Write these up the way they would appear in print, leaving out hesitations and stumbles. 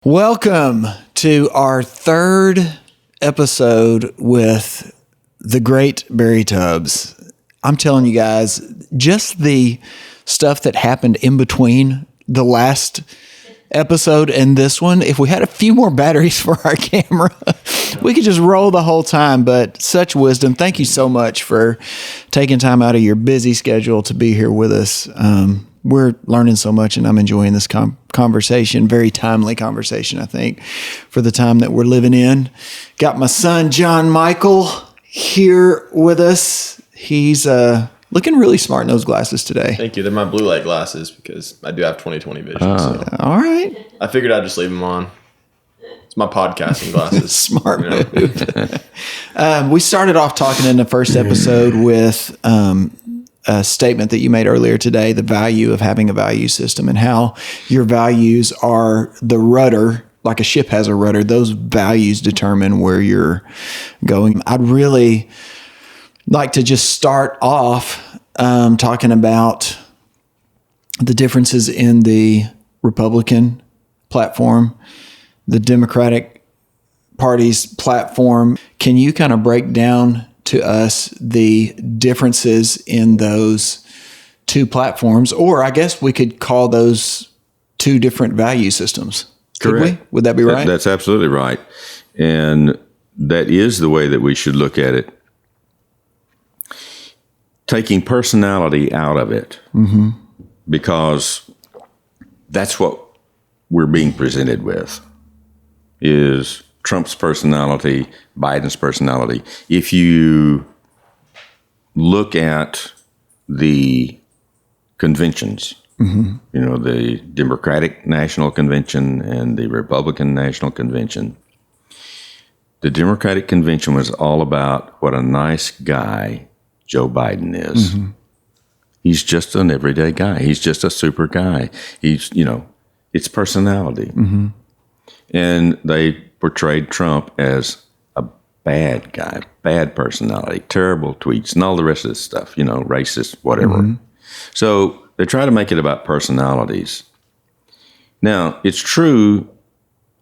Welcome to our third episode with the great Barry Tubbs. I'm telling you guys, just the stuff that happened in between the last episode and this one, if we had a few more batteries for our camera, we could just roll the whole time. But such wisdom. Thank you so much for taking time out of your busy schedule to be here with us. We're learning so much, and I'm enjoying this conversation. Very timely conversation, I think, for the time that we're living in. Got my son, John Michael, here with us. He's looking really smart in those glasses today. Thank you. They're my blue light glasses because I do have 20/20 vision. So All right. I figured I'd just leave them on. It's my podcasting glasses. Smart move. We started off talking in the first episode with a statement that you made earlier today, the value of having a value system and how your values are the rudder, like a ship has a rudder. Those values determine where you're going. I'd really like to just start off talking about the differences in the Republican platform, the Democratic Party's platform. Can you kind of break down to us the differences in those two platforms, or I guess we could call those two different value systems? Correct. Would that be right? That's absolutely right. And that is the way that we should look at it. Taking personality out of it, because that's what we're being presented with, is Trump's personality, Biden's personality. If you look at the conventions, the Democratic National Convention and the Republican National Convention, the Democratic Convention was all about what a nice guy Joe Biden is. He's just an everyday guy. He's just a super guy. He's, it's personality. And they portrayed Trump as a bad guy, bad personality, terrible tweets, and all the rest of this stuff, racist, whatever. So they try to make it about personalities. Now, it's true,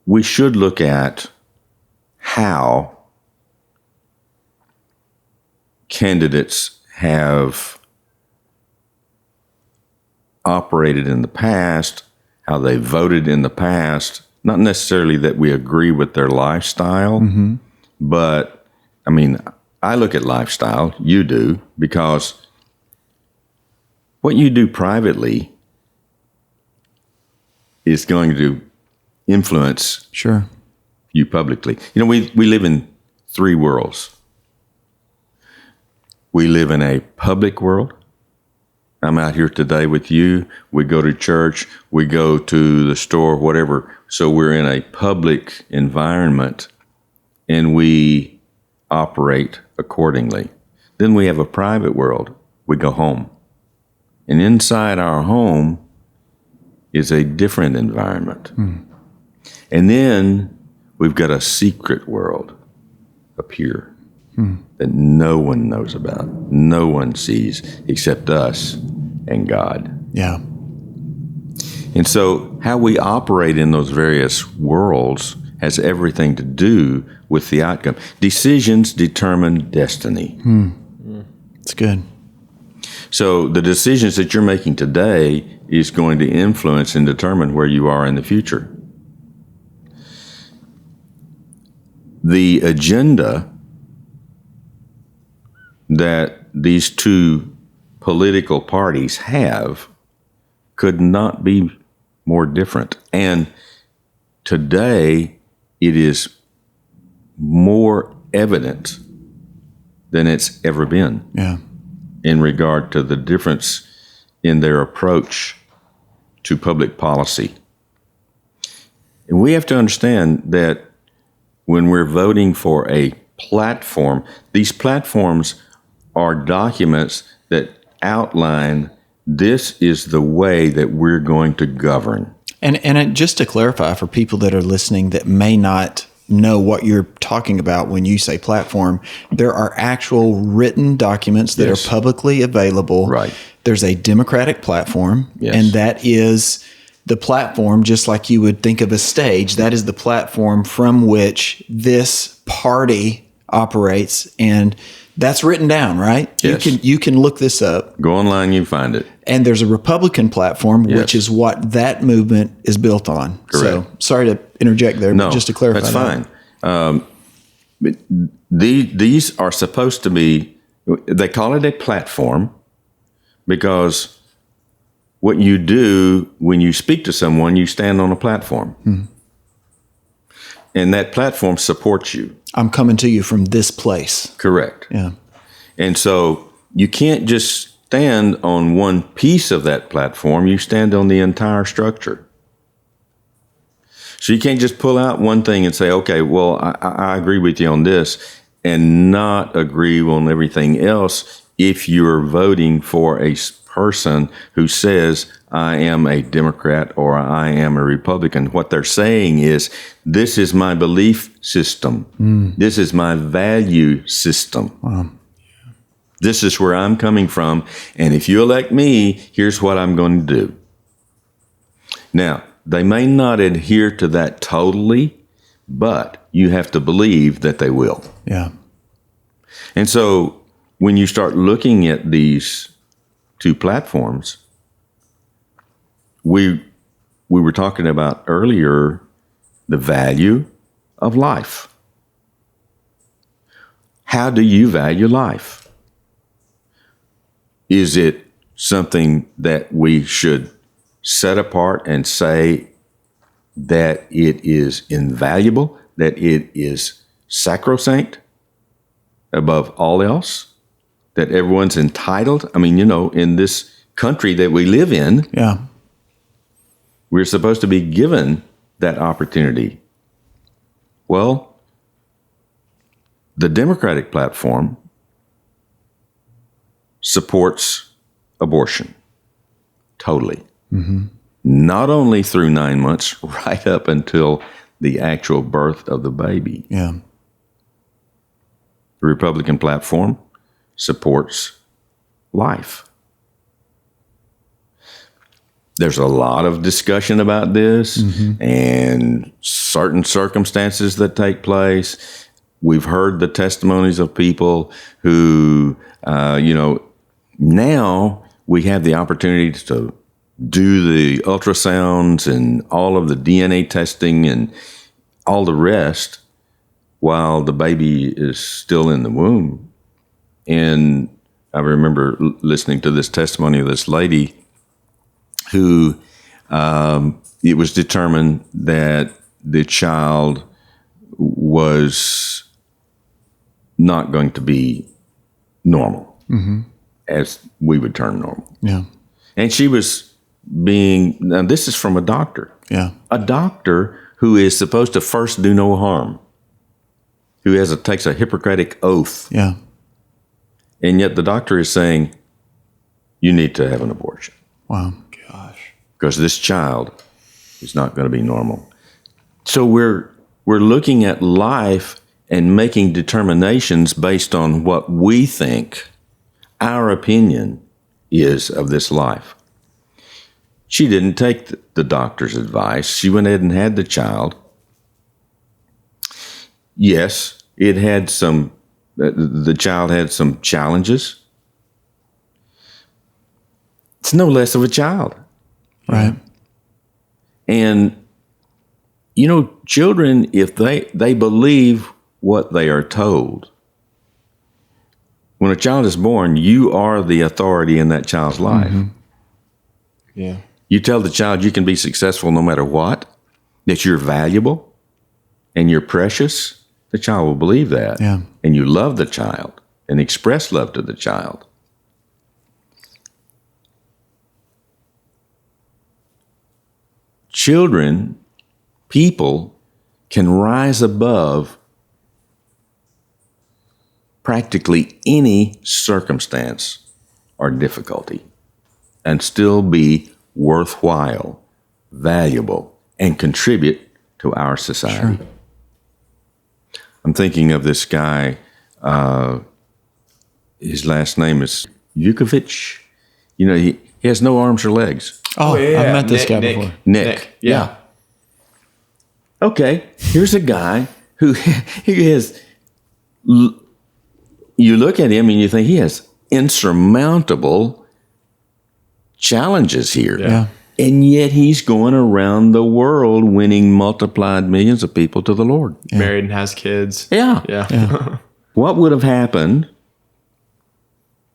we should look at how candidates have operated in the past, how they voted in the past. Not necessarily that we agree with their lifestyle, but I look at lifestyle, you do, because what you do privately is going to influence you publicly. We live in three worlds. We live in a public world. I'm out here today with you. We go to church. We go to the store, whatever. So we're in a public environment and we operate accordingly. Then we have a private world. We go home. And inside our home is a different environment. And then we've got a secret world up here that no one knows about, no one sees except us and God. Yeah. And so how we operate in those various worlds has everything to do with the outcome. Decisions determine destiny. It's good. So the decisions that you're making today is going to influence and determine where you are in the future. The agenda that these two political parties have could not be more different. And today it is more evident than it's ever been in regard to the difference in their approach to public policy. And we have to understand that when we're voting for a platform, these platforms are documents that outline this is the way that we're going to govern. And just to clarify for people that are listening that may not know what you're talking about when you say platform, there are actual written documents that are publicly available. Right. There's a Democratic platform, and that is the platform, just like you would think of a stage, that is the platform from which this party operates, and that's written down, right? Yes. You can look this up. Go online, you find it. And there's a Republican platform, which is what that movement is built on. Correct. So sorry to interject there, but just to clarify that's that. fine. But these are supposed to be, they call it a platform because what you do when you speak to someone, you stand on a platform. And that platform supports you. I'm coming to you from this place. Correct. Yeah. And so you can't just stand on one piece of that platform, you stand on the entire structure. So you can't just pull out one thing and say, okay, well, I agree with you on this and not agree on everything else if you're voting for a person who says, I am a Democrat or I am a Republican. What they're saying is, this is my belief system. This is my value system. Wow. This is where I'm coming from. And if you elect me, here's what I'm going to do. Now, they may not adhere to that totally, but you have to believe that they will. Yeah. And so when you start looking at these two platforms, we were talking about earlier the value of life. How do you value life? Is it something that we should set apart and say that it is invaluable, that it is sacrosanct above all else, that everyone's entitled? I mean, in this country that we live in, Yeah. we're supposed to be given that opportunity. Well, the Democratic platform supports abortion totally. Not only through 9 months, right up until the actual birth of the baby. Yeah. The Republican platform supports life. There's a lot of discussion about this and certain circumstances that take place. We've heard the testimonies of people who, now we have the opportunity to do the ultrasounds and all of the DNA testing and all the rest while the baby is still in the womb. And I remember listening to this testimony of this lady who it was determined that the child was not going to be normal, as we would term normal. Yeah. And she was now this is from a doctor. Yeah. A doctor who is supposed to first do no harm, who takes a Hippocratic oath. Yeah. And yet the doctor is saying, you need to have an abortion. Wow. Gosh. Because this child is not going to be normal. So we're looking at life and making determinations based on what we think our opinion is of this life. She didn't take the doctor's advice. She went ahead and had the child. Yes, the child had some challenges. It's no less of a child. Right. And, children, if they believe what they are told, when a child is born, you are the authority in that child's life. Yeah. You tell the child you can be successful no matter what, that you're valuable and you're precious, the child will believe that. Yeah. And you love the child and express love to the child. Children, people can rise above practically any circumstance or difficulty and still be worthwhile, valuable, and contribute to our society. Sure. I'm thinking of this guy, his last name is Vukovic. He has no arms or legs. Oh, yeah. I've met this guy Nick. before. Nick. Yeah. Okay, here's a guy who he has. You look at him and you think he has insurmountable challenges here. Yeah. And yet he's going around the world winning multiplied millions of people to the Lord. Yeah. Married and has kids. Yeah. Yeah. What would have happened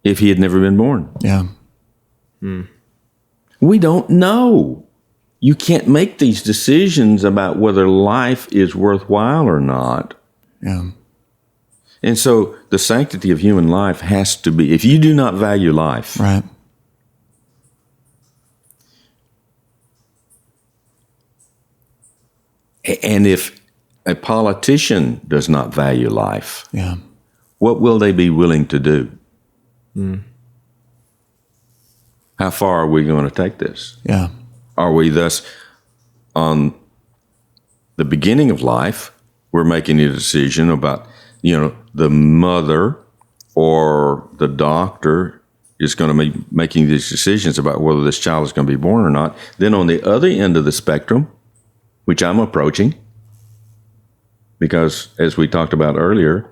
if he had never been born? Yeah. We don't know. You can't make these decisions about whether life is worthwhile or not. Yeah. And so the sanctity of human life has to be, if you do not value life, Right. and if a politician does not value life, Yeah. what will they be willing to do? How far are we going to take this? Yeah. Are we thus on the beginning of life, we're making a decision about, the mother or the doctor is going to be making these decisions about whether this child is going to be born or not. Then on the other end of the spectrum, which I'm approaching, because as we talked about earlier,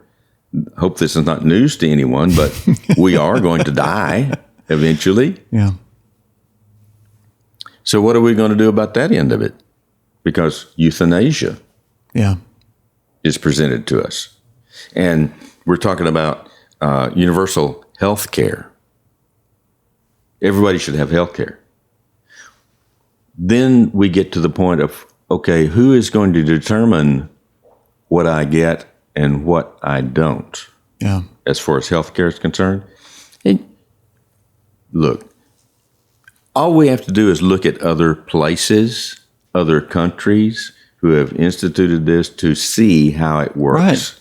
hope this is not news to anyone, but we are going to die eventually. Yeah. So what are we going to do about that end of it? Because euthanasia Yeah. is presented to us. And we're talking about universal health care. Everybody should have health care. Then we get to the point of, okay, who is going to determine what I get and what I don't Yeah. as far as health care is concerned? And look, all we have to do is look at other places, other countries who have instituted this to see how it works. Right.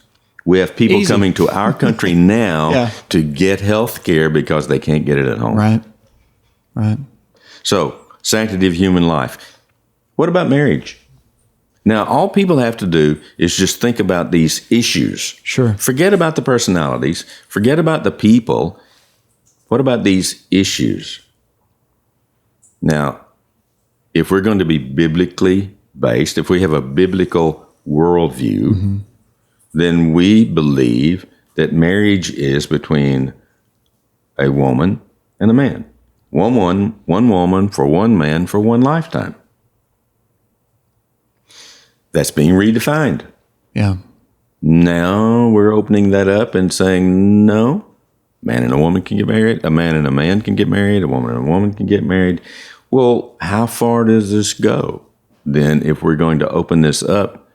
We have people Easy. coming to our country now Yeah. to get health care because they can't get it at home. Right. Right. So, sanctity of human life. What about marriage? Now, all people have to do is just think about these issues. Sure. Forget about the personalities. Forget about the people. What about these issues? Now, if we're going to be biblically based, if we have a biblical worldview, then we believe that marriage is between a woman and a man. One woman for one man for one lifetime. That's being redefined. Yeah. Now we're opening that up and saying, no, a man and a woman can get married, a man and a man can get married, a woman and a woman can get married. Well, how far does this go? Then if we're going to open this up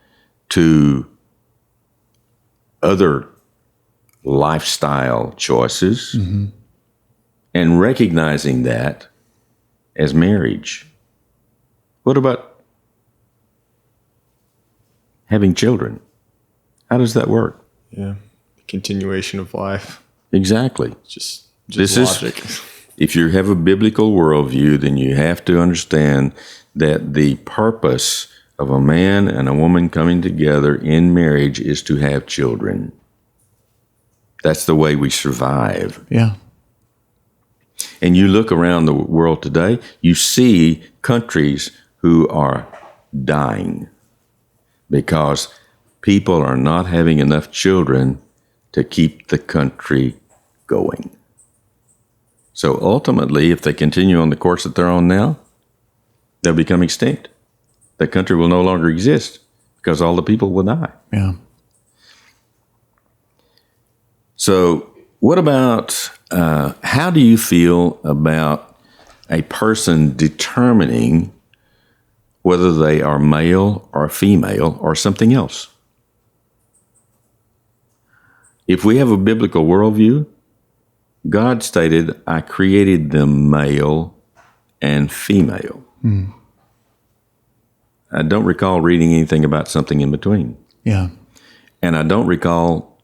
to other lifestyle choices and recognizing that as marriage, what about having children? How does that work? Yeah. Continuation of life. Exactly. Just This logic. If you have a biblical worldview, then you have to understand that the purpose of a man and a woman coming together in marriage is to have children. That's the way we survive. Yeah. And you look around the world today, you see countries who are dying because people are not having enough children to keep the country going. So ultimately, if they continue on the course that they're on now, they'll become extinct. The country will no longer exist because all the people will die. Yeah. So what about, how do you feel about a person determining whether they are male or female or something else? If we have a biblical worldview, God stated, I created them male and female. I don't recall reading anything about something in between. Yeah. And I don't recall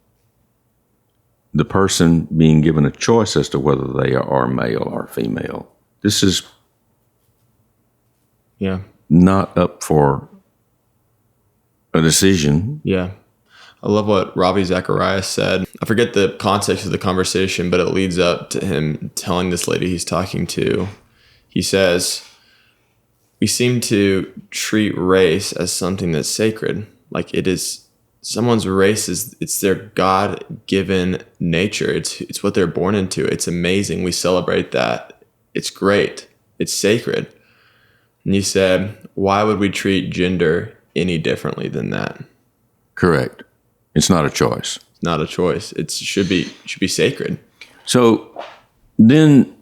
the person being given a choice as to whether they are male or female. This is not up for a decision. Yeah. I love what Ravi Zacharias said. I forget the context of the conversation, but it leads up to him telling this lady he's talking to. He says, we seem to treat race as something that's sacred. Like it is someone's race it's their God-given nature. It's what they're born into. It's amazing. We celebrate that. It's great. It's sacred. And you said, why would we treat gender any differently than that? Correct. It's not a choice. It's not a choice. It should be sacred. So then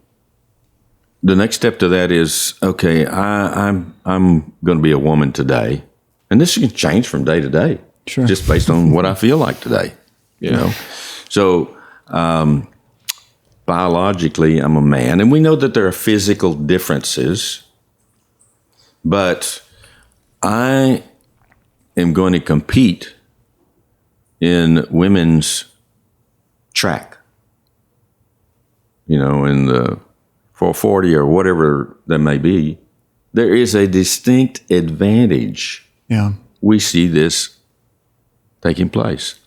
the next step to that is, okay, I'm going to be a woman today. And this can change from day to day. Sure. Just based on what I feel like today. You know? So biologically, I'm a man. And we know that there are physical differences. But I am going to compete in women's track, in the 440 or whatever that may be. There is a distinct advantage. Yeah. We see this taking place.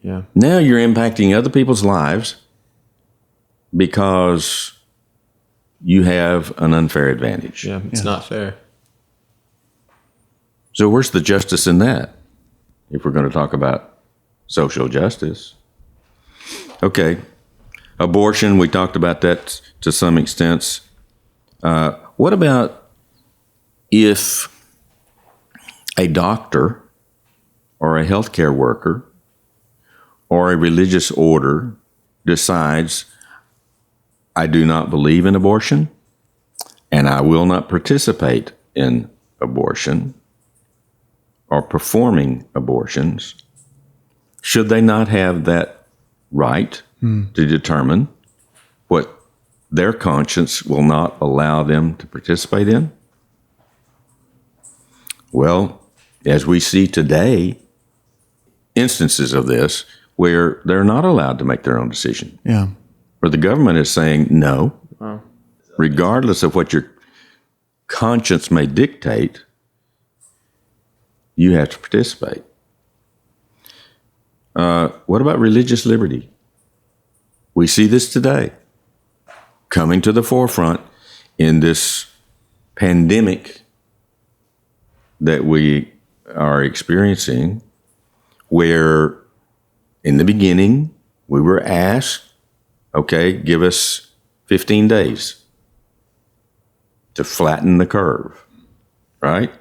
Yeah. Now you're impacting other people's lives because you have an unfair advantage. Yeah. It's not fair. So where's the justice in that? If we're going to talk about social justice. Okay. Abortion, we talked about that to some extent. What about if a doctor or a healthcare worker or a religious order decides, I do not believe in abortion and I will not participate in abortion or performing abortions? Should they not have that right to determine what their conscience will not allow them to participate in? Well, as we see today, instances of this where they're not allowed to make their own decision. Yeah. Where the government is saying no, regardless of what your conscience may dictate, you have to participate. What about religious liberty? We see this today coming to the forefront in this pandemic that we are experiencing, where in the beginning we were asked, okay, give us 15 days to flatten the curve, right?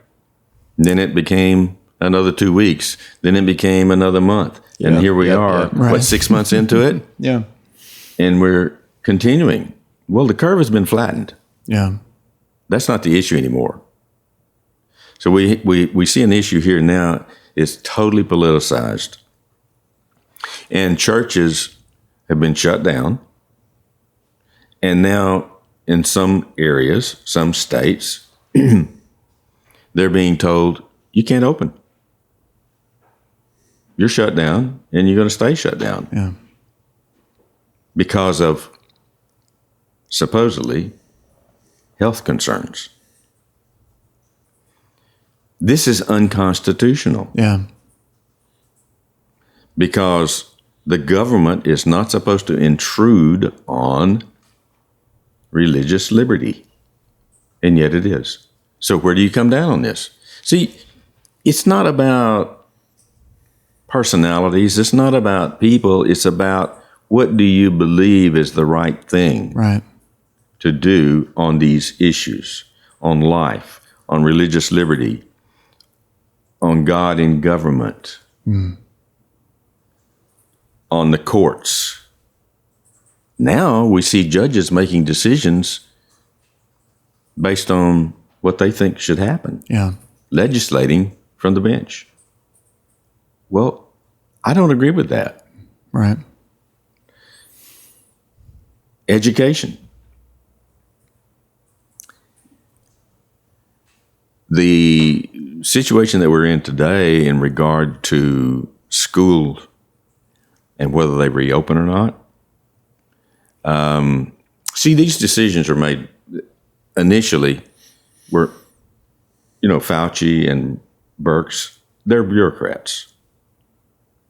Then it became another 2 weeks. Then it became another month. And here we are, Right. 6 months into it? Yeah. And we're continuing. Well, the curve has been flattened. Yeah. That's not the issue anymore. So we see an issue here now. It's totally politicized. And churches have been shut down. And now in some areas, some states, they're being told, you can't open. You're shut down, and you're going to stay shut down. Yeah. Because of, supposedly, health concerns. This is unconstitutional. Yeah. Because the government is not supposed to intrude on religious liberty. And yet it is. So where do you come down on this? See, it's not about personalities. It's not about people. It's about what do you believe is the right thing Right. to do on these issues, on life, on religious liberty, on God in government, on the courts. Now we see judges making decisions based on what they think should happen, Yeah. legislating from the bench. Well, I don't agree with that. Right. Education. The situation that we're in today in regard to school and whether they reopen or not. See, these decisions are made initially were, Fauci and Birx, they're bureaucrats.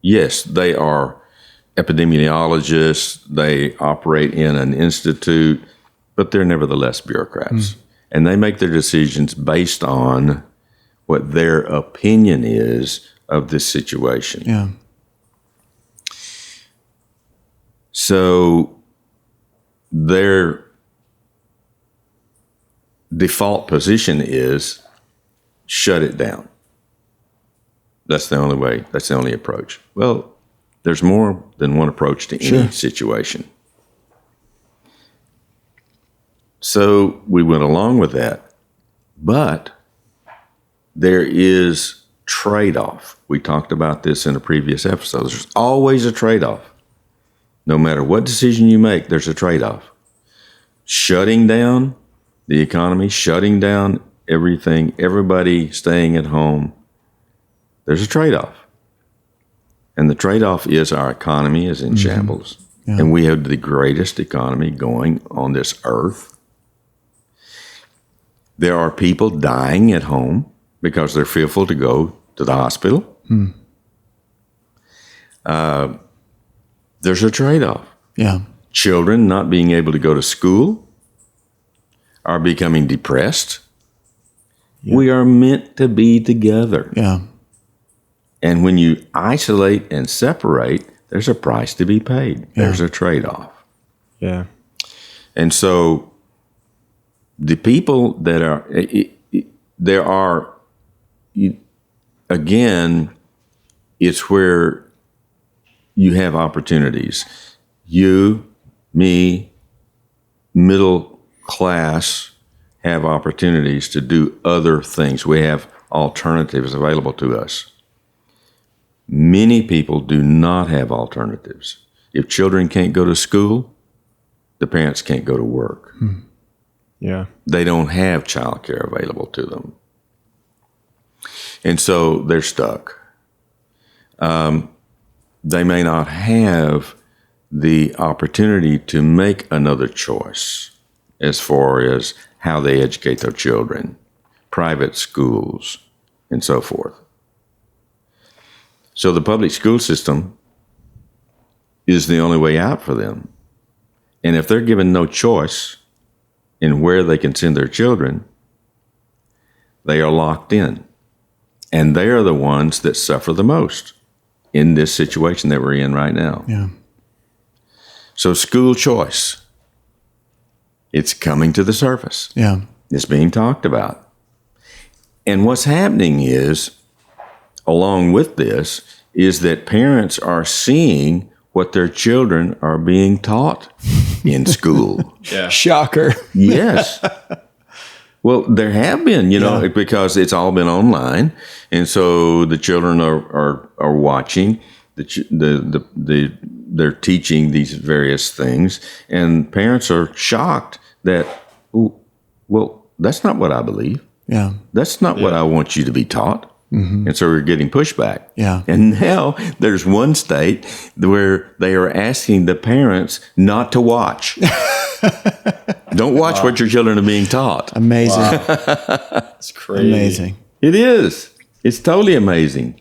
Yes, they are epidemiologists. They operate in an institute, but they're nevertheless bureaucrats. And they make their decisions based on what their opinion is of this situation. Yeah. So their default position is shut it down. That's the only way. That's the only approach. Well, there's more than one approach to any situation. So we went along with that. But there is trade-off. We talked about this in a previous episode. There's always a trade-off. No matter what decision you make, there's a trade-off. Shutting down the economy, shutting down everything, everybody staying at home, there's a trade-off. And the trade-off is our economy is in shambles. Yeah. And we have the greatest economy going on this earth. There are people dying at home because they're fearful to go to the hospital. There's a trade-off. Yeah. Children not being able to go to school are becoming depressed. Yeah. We are meant to be together. Yeah. And when you isolate and separate, there's a price to be paid. Yeah. There's a trade-off. Yeah. And so the people that are, there are, again, it's where you have opportunities. You, me, middle class have opportunities to do other things. We have alternatives available to us. Many people do not have alternatives. If children can't go to school, the parents can't go to work. Yeah. They don't have childcare available to them. And so they're stuck. They may not have the opportunity to make another choice as far as how they educate their children, private schools, and so forth. So the public school system is the only way out for them. And if they're given no choice in where they can send their children, they are locked in. And they are the ones that suffer the most in this situation that we're in right now. Yeah. So school choice, it's coming to the surface. Yeah. It's being talked about. And what's happening is, along with this, is that parents are seeing what their children are being taught in school. Yeah. Shocker. Yes. Well, there have been, because it's all been online, and so the children are watching. They're teaching these various things, and parents are shocked that, well, that's not what I believe. Yeah, that's not what I want you to be taught. Mm-hmm. And so we're getting pushback. Yeah. And now there's one state where they are asking the parents not to watch. Don't watch what your children are being taught. Amazing. Wow. That's crazy. Amazing. It is. It's totally amazing.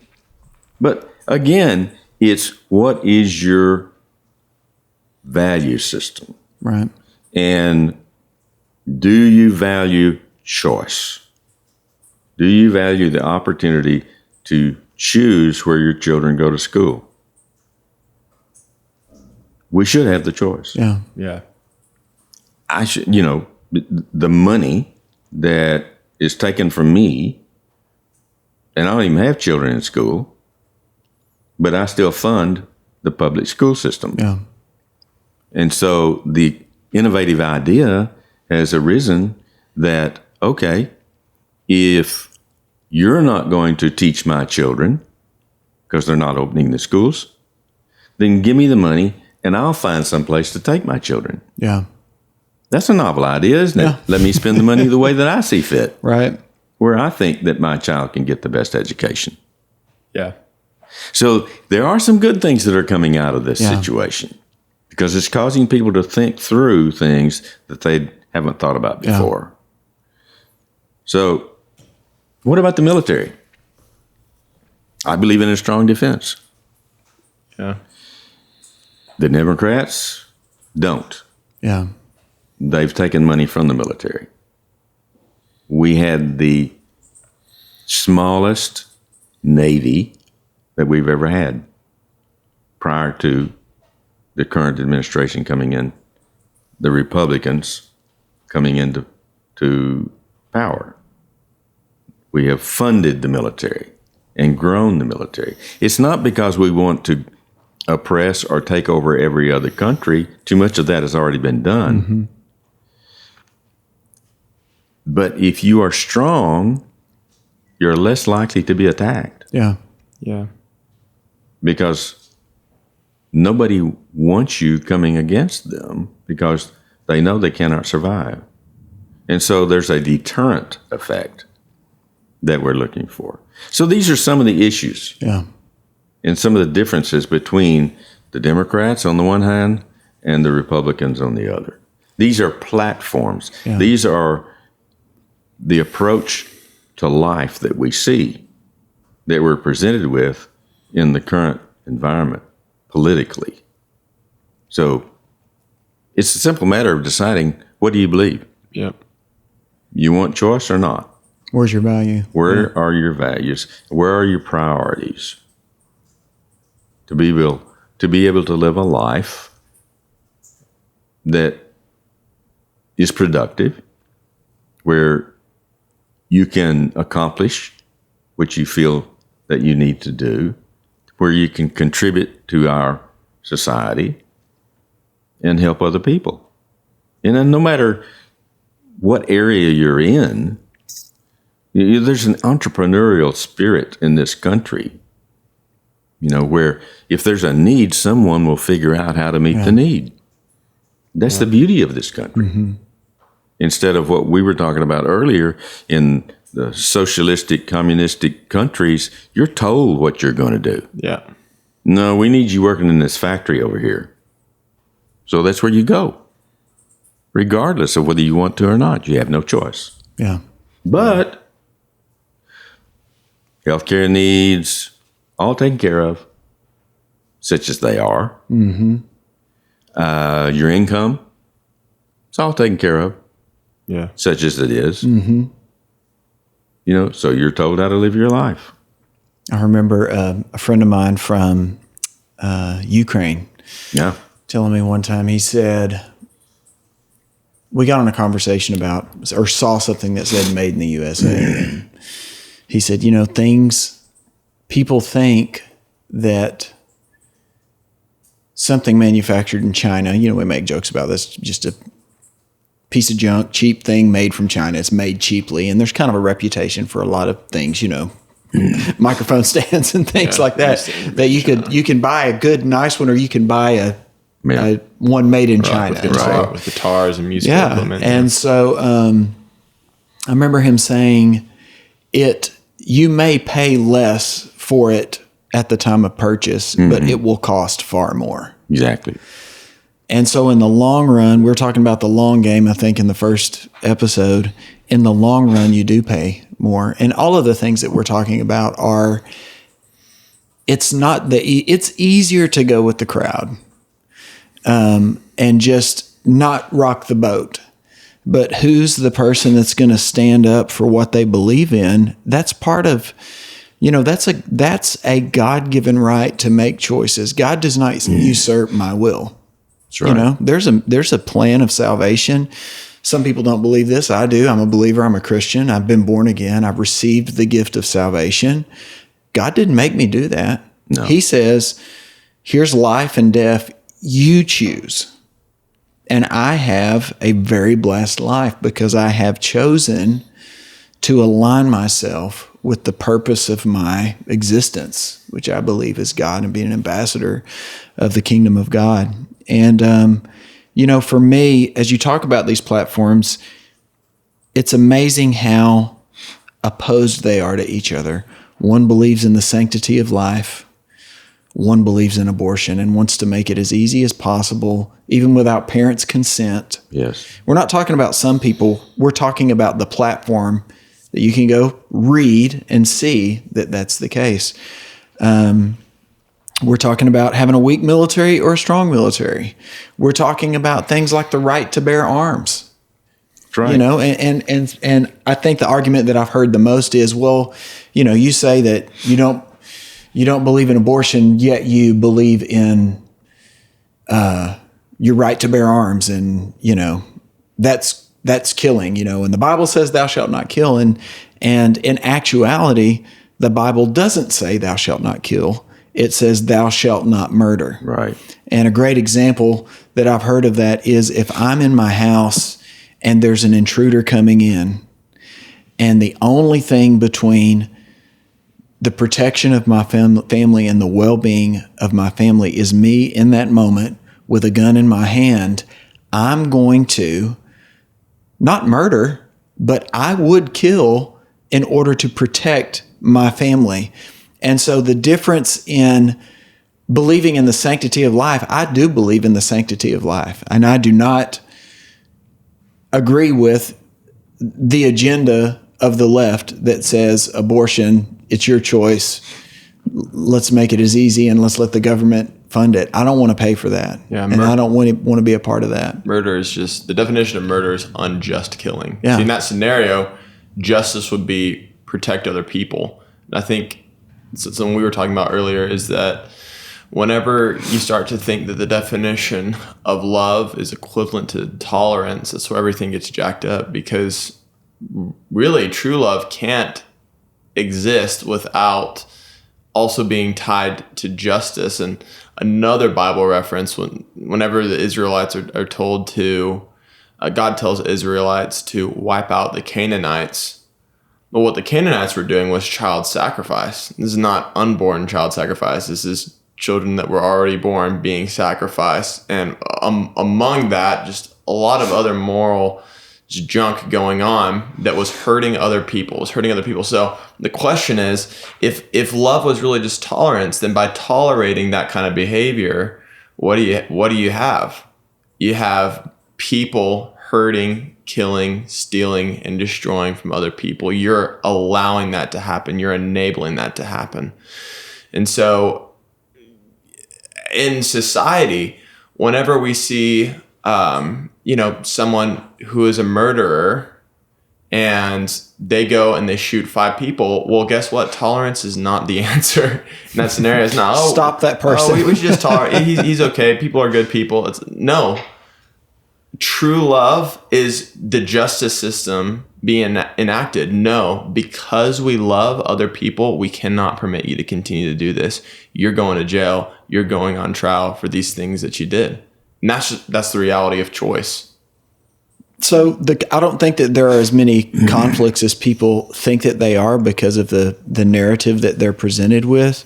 But again, it's what is your value system? Right. And do you value choice? Do you value the opportunity to choose where your children go to school? We should have the choice. Yeah. Yeah. I should, the money that is taken from me, and I don't even have children in school, but I still fund the public school system. Yeah. And so the innovative idea has arisen that, okay, if you're not going to teach my children because they're not opening the schools, then give me the money and I'll find some place to take my children. Yeah. That's a novel idea, isn't it? Yeah. Let me spend the money the way that I see fit. Right. Where I think that my child can get the best education. Yeah. So there are some good things that are coming out of this situation because it's causing people to think through things that they haven't thought about before. Yeah. So what about the military? I believe in a strong defense. Yeah. The Democrats don't. Yeah. They've taken money from the military. we had the smallest Navy that we've ever had prior to the current administration coming in, the Republicans coming into power. We have funded the military and grown the military. It's not because we want to oppress or take over every other country. Too much of that has already been done. Mm-hmm. But if you are strong, you're less likely to be attacked. Yeah. Yeah. Because nobody wants you coming against them because they know they cannot survive. And so there's a deterrent effect that we're looking for. So these are some of the issues. Yeah. And some of the differences between the Democrats on the one hand and the Republicans on the other. These are platforms. Yeah. These are the approach to life that we see, that we're presented with in the current environment politically. So it's a simple matter of deciding, what do you believe? Yep. You want choice or not? Where's your value? Where are your values? Where are your priorities? To be able to live a life that is productive, where you can accomplish what you feel that you need to do, where you can contribute to our society and help other people. And then no matter what area you're in, there's an entrepreneurial spirit in this country, where if there's a need, someone will figure out how to meet the need. That's the beauty of this country. Mm-hmm. Instead of what we were talking about earlier in the socialistic, communistic countries, you're told what you're going to do. Yeah. No, we need you working in this factory over here. So that's where you go. Regardless of whether you want to or not, you have no choice. Yeah. But healthcare needs, all taken care of, such as they are. Mm-hmm. Your income, it's all taken care of. Yeah. Such as it is. Mm-hmm. So you're told how to live your life. I remember a friend of mine from Ukraine telling me one time, he said, we got on a conversation about, or saw something that said made in the USA. And he said, people think that something manufactured in China, we make jokes about this, just a piece of junk, cheap thing made from China. It's made cheaply. And there's kind of a reputation for a lot of things, microphone stands and things like that, that you can buy a good, nice one, or you can buy a one made in China. With guitars and musical implements. And so I remember him saying you may pay less for it at the time of purchase, but it will cost far more. Exactly. And so in the long run, we're talking about the long game, I think, in the first episode. In the long run, you do pay more. And all of the things that we're talking about it's easier to go with the crowd and just not rock the boat. But who's the person that's going to stand up for what they believe in? That's part of, that's a God-given right to make choices. God does not usurp my will. That's right. There's a plan of salvation. Some people don't believe this. I do. I'm a believer. I'm a Christian. I've been born again. I've received the gift of salvation. God didn't make me do that. No. He says, here's life and death. You choose. And I have a very blessed life because I have chosen to align myself with the purpose of my existence, which I believe is God and being an ambassador of the kingdom of God. And, for me, as you talk about these platforms, it's amazing how opposed they are to each other. One believes in the sanctity of life. One believes in abortion and wants to make it as easy as possible, even without parents' consent. Yes. We're not talking about some people. We're talking about the platform that you can go read and see that that's the case. We're talking about having a weak military or a strong military. We're talking about things like the right to bear arms. right. You know, and I think the argument that I've heard the most is, well, you know, you say that you don't believe in abortion, yet you believe in your right to bear arms, and you know that's killing. You know, and the Bible says thou shalt not kill, and in actuality, the Bible doesn't say thou shalt not kill. It says thou shalt not murder. Right. And a great example that I've heard of that is if I'm in my house and there's an intruder coming in, and the only thing between the protection of my family and the well-being of my family is me in that moment with a gun in my hand, I'm going to not murder, but I would kill in order to protect my family. And so the difference in believing in the sanctity of life, I do believe in the sanctity of life. And I do not agree with the agenda of the left that says abortion, it's your choice. Let's make it as easy and let's let the government fund it. I don't want to pay for that. Yeah, and I don't want to be a part of that. Murder is just, the definition of murder is unjust killing. Yeah. See, in that scenario, justice would be protect other people. And I think something we were talking about earlier is that whenever you start to think that the definition of love is equivalent to tolerance, that's where everything gets jacked up, because really true love can't exist without also being tied to justice. And another Bible reference, whenever the Israelites are told to, God tells Israelites to wipe out the Canaanites. But what the Canaanites were doing was child sacrifice. This is not unborn child sacrifice. This is children that were already born being sacrificed. And among that, just a lot of other moral junk going on that was hurting other people, So the question is, if love was really just tolerance, then by tolerating that kind of behavior, what do you have? You have people hurting, killing, stealing, and destroying from other people. You're allowing that to happen. You're enabling that to happen. And so in society, whenever we see someone who is a murderer and they go and they shoot 5 people, well, guess what? Tolerance is not the answer in that scenario. It's not, stop that person. We should just tolerate. He's okay. People are good people. No. True love is the justice system being enacted. No, because we love other people, we cannot permit you to continue to do this. You're going to jail. You're going on trial for these things that you did. And that's the reality of choice. So I don't think that there are as many conflicts as people think that they are because of the narrative that they're presented with.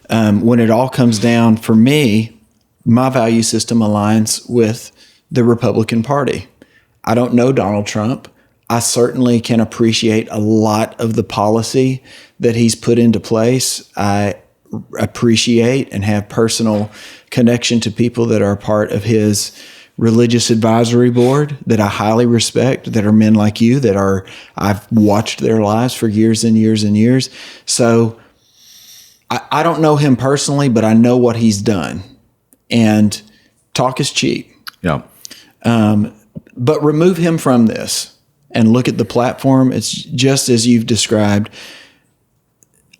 When it all comes down, for me, my value system aligns with the Republican Party. I don't know Donald Trump. I certainly can appreciate a lot of the policy that he's put into place. I appreciate and have personal connection to people that are a part of his religious advisory board that I highly respect, that are men like you, I've watched their lives for years and years and years. So I don't know him personally, but I know what he's done. And talk is cheap. Yeah. But remove him from this and look at the platform. It's just as you've described.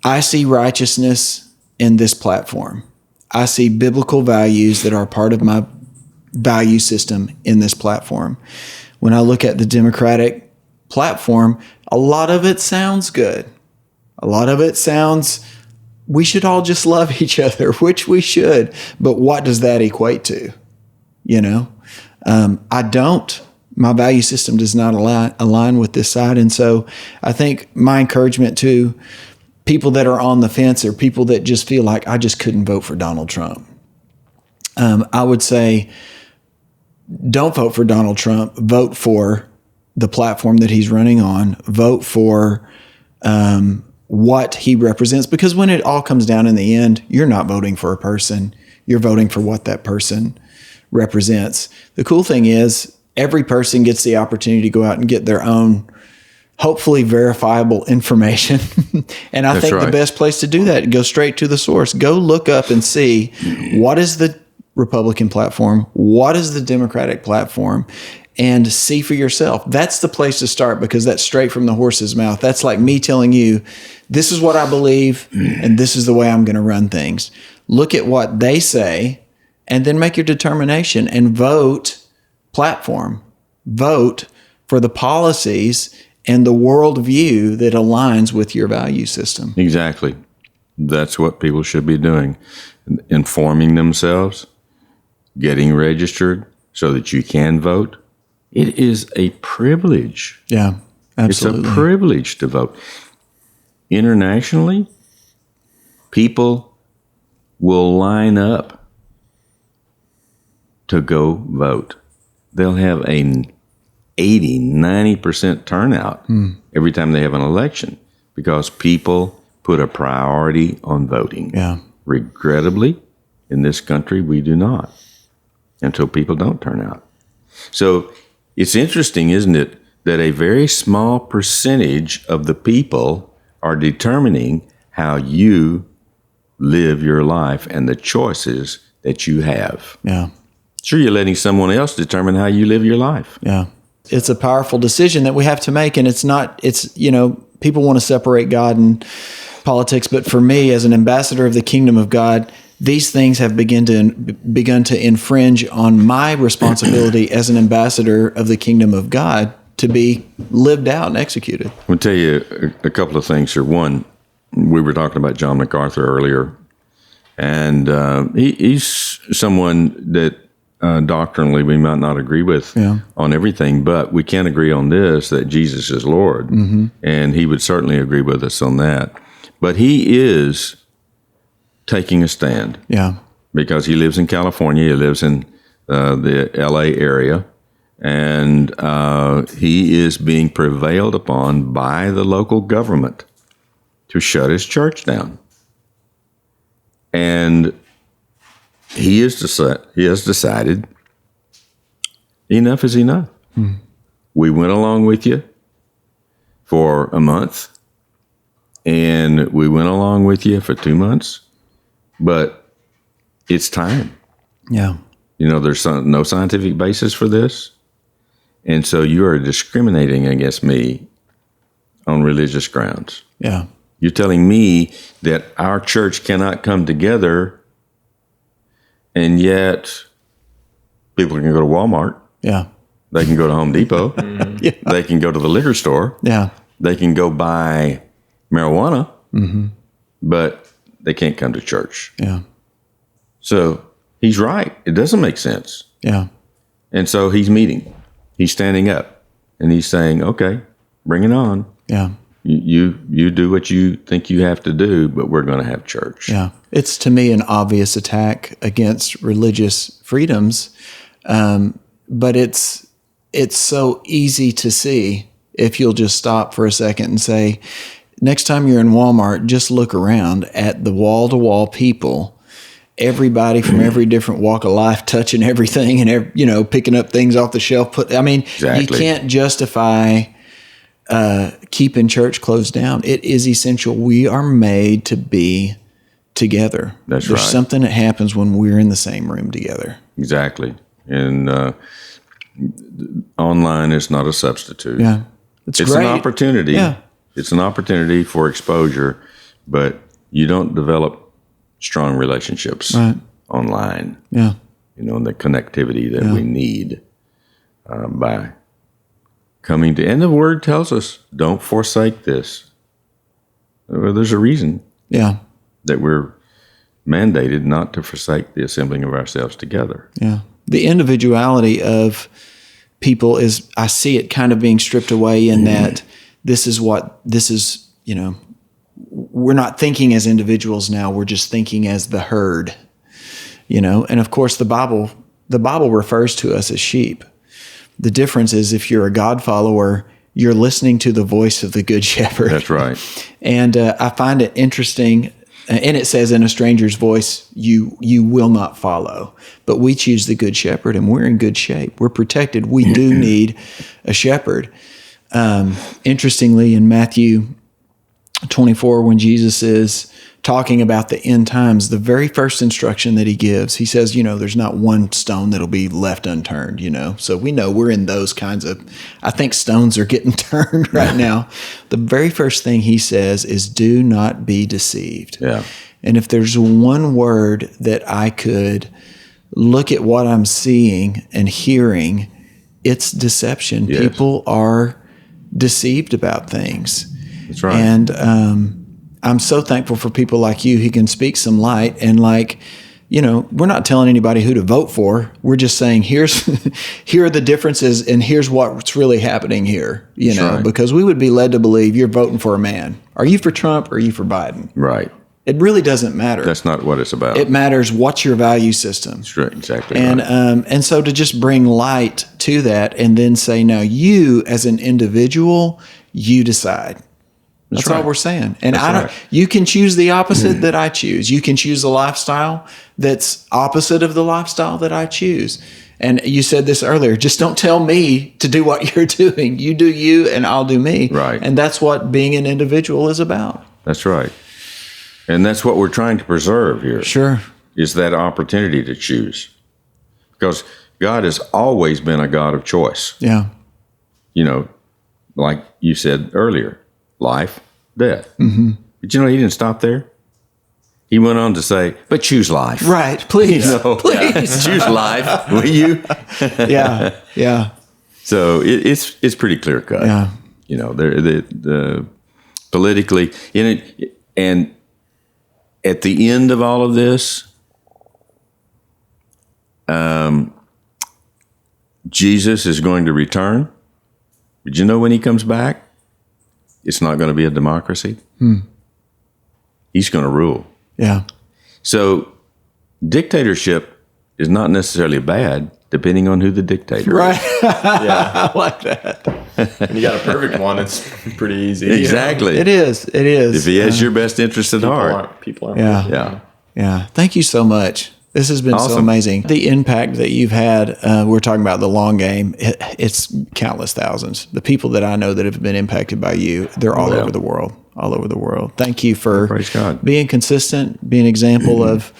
I see righteousness in this platform. I see biblical values that are part of my value system in this platform. When I look at the Democratic platform, a lot of it sounds good. A lot of it sounds, we should all just love each other, which we should. But what does that equate to? You know? My value system does not align with this side. And so I think my encouragement to people that are on the fence or people that just feel like I just couldn't vote for Donald Trump. I would say, don't vote for Donald Trump. Vote for the platform that he's running on. Vote for what he represents. Because when it all comes down in the end, you're not voting for a person. You're voting for what that person represents. The cool thing is every person gets the opportunity to go out and get their own, hopefully verifiable information. And I think the best place to do that, go straight to the source. Go look up and see what is the Republican platform, what is the Democratic platform, and see for yourself. That's the place to start, because that's straight from the horse's mouth. That's like me telling you, this is what I believe and this is the way I'm going to run things. Look at what they say and then make your determination and vote platform. Vote for the policies and the worldview that aligns with your value system. Exactly. That's what people should be doing. Informing themselves, getting registered so that you can vote. It is a privilege. Yeah, absolutely. It's a privilege to vote. Internationally, people will line up to go vote. They'll have an 80, 90% turnout every time they have an election, because people put a priority on voting. Yeah. Regrettably, in this country, we do not, until people don't turn out. So it's interesting, isn't it, that a very small percentage of the people are determining how you live your life and the choices that you have. Yeah. Sure, you're letting someone else determine how you live your life. Yeah. It's a powerful decision that we have to make. And people want to separate God and politics. But for me, as an ambassador of the kingdom of God, these things have begun to infringe on my responsibility as an ambassador of the kingdom of God to be lived out and executed. I'll tell you a couple of things here. One, we were talking about John MacArthur earlier, and he's someone that doctrinally we might not agree with on everything, but we can agree on this, that Jesus is Lord, and he would certainly agree with us on that. But he is taking a stand. Yeah. Because he lives in California, he lives in the LA area, and he is being prevailed upon by the local government to shut his church down. And he has decided enough is enough. We went along with you for a month, and we went along with you for 2 months, but it's time. Yeah. There's no scientific basis for this. And so you are discriminating against me on religious grounds. Yeah. You're telling me that our church cannot come together, and yet people can go to Walmart. Yeah. They can go to Home Depot. Yeah. They can go to the liquor store. Yeah. They can go buy marijuana, but they can't come to church. Yeah. So he's right. It doesn't make sense. Yeah. And so he's meeting. He's standing up, and he's saying, okay, bring it on. Yeah. You do what you think you have to do, but we're going to have church. Yeah. It's, to me, an obvious attack against religious freedoms. But it's so easy to see if you'll just stop for a second and say, next time you're in Walmart, just look around at the wall-to-wall people, everybody from every different walk of life touching everything and, picking up things off the shelf. Exactly. You can't justify keeping church closed down. It is essential. We are made to be together. There's right. Something that happens when we're in the same room together. Exactly. And online is not a substitute. Yeah. It's great. an opportunity. Yeah. It's an opportunity for exposure, but you don't develop strong relationships online. Yeah. The connectivity that we need by coming to, and the word tells us, don't forsake this. Well, there's a reason that we're mandated not to forsake the assembling of ourselves together. Yeah. The individuality of people is, I see it kind of being stripped away in that we're not thinking as individuals now. We're just thinking as the herd, and of course the Bible refers to us as sheep. The difference is, if you're a God follower, you're listening to the voice of the good shepherd. That's right. And I find it interesting. And it says, in a stranger's voice, you will not follow. But we choose the good shepherd, and we're in good shape. We're protected. We do need a shepherd. Interestingly, in Matthew 24, when Jesus is talking about the end times, the very first instruction that he gives, he says, there's not one stone that'll be left unturned, So we know we're in those kinds of, I think stones are getting turned right now. The very first thing he says is, do not be deceived. Yeah. And if there's one word that I could look at what I'm seeing and hearing, it's deception. Yes. People are deceived about things. That's right. And I'm so thankful for people like you who can speak some light. And we're not telling anybody who to vote for. We're just saying, here are the differences and here's what's really happening here, right. because we would be led to believe you're voting for a man. Are you for Trump or are you for Biden? Right. It really doesn't matter. That's not what it's about. It matters what's your value system. That's right, exactly. And right. And so to just bring light to that and then say, now you as an individual, you decide. That's right. all we're saying. And That's right. You can choose the opposite that I choose. You can choose a lifestyle that's opposite of the lifestyle that I choose. And you said this earlier, just don't tell me to do what you're doing. You do you and I'll do me. Right. And that's what being an individual is about. That's right. And that's what we're trying to preserve here. Sure. Is that opportunity to choose. Because God has always been a God of choice. Yeah. Like you said earlier, life, death. Mm-hmm. But he didn't stop there. He went on to say, but choose life. Right. Please. Please. Choose life, will you? Yeah. Yeah. So it's pretty clear cut. Yeah. The politically, and at the end of all of this, Jesus is going to return. Did you know when he comes back, it's not going to be a democracy? He's going to rule. Yeah. So dictatorship is not necessarily bad, depending on who the dictator Right. is. Yeah. I like that. When you got a perfect one, it's pretty easy. Exactly. It is. It is. If he has your best interest at heart. People aren't. Yeah. Yeah. Yeah. Thank you so much. This has been so Awesome. amazing. The impact that you've had, we're talking about the long game. It's countless thousands. The people that I know that have been impacted by you, they're all over the world, all over the world. Thank you for Praise God. being consistent, being an example of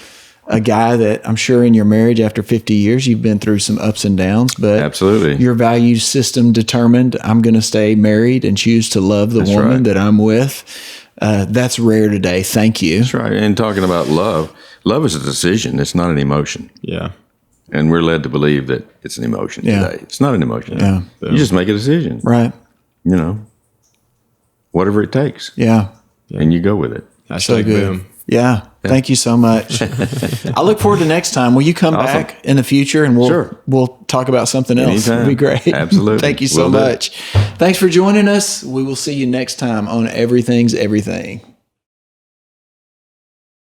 a guy that I'm sure in your marriage after 50 years, you've been through some ups and downs, but Absolutely. your value system determined, I'm going to stay married and choose to love the woman right. that I'm with. That's rare today. Thank you. That's right. And talking about love is a decision. It's not an emotion. Yeah. And we're led to believe that it's an emotion Yeah. today. It's not an emotion. Yeah. You just make a decision. Right. Whatever it takes. Yeah. And you go with it. So Hashtag good. boom. Yeah. Thank you so much. I look forward to next time. Will you come Awesome. back in the future and we'll talk about something else? Anytime. It'd be great. Absolutely. Thank you so Will do. much. Thanks for joining us. We will see you next time on Everything's Everything.